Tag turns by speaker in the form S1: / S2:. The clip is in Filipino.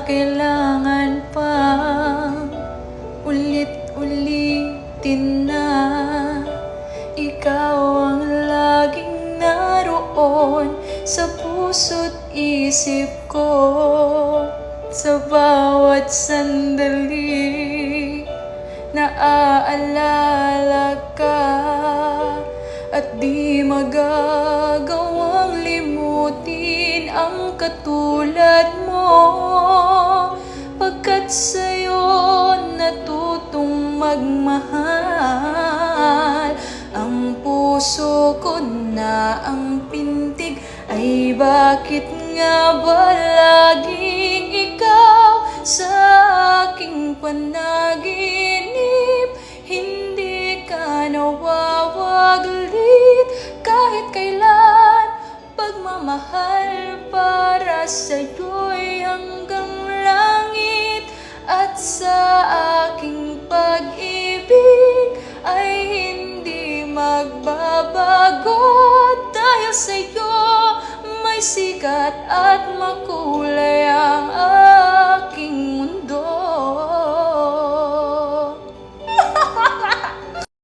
S1: kailangan pang ulit-ulitin na. Ikaw ang laging naroon sa puso't isip ko. Sa bawat sandali naaalala ka, at di magagawang limutin ang katulad mo. Pagkat sa'yo natutong magmahal, ang puso ko na ang pintig. Ay bakit nga ba laging ikaw sa aking panaginip? Hindi ka nawawaglit kahit kailan. Pagmamahal para sa'yo'y hanggang langit, at sa aking pag-ibig ay hindi magbabago. Dahil sa'yo may sikat at makulay ang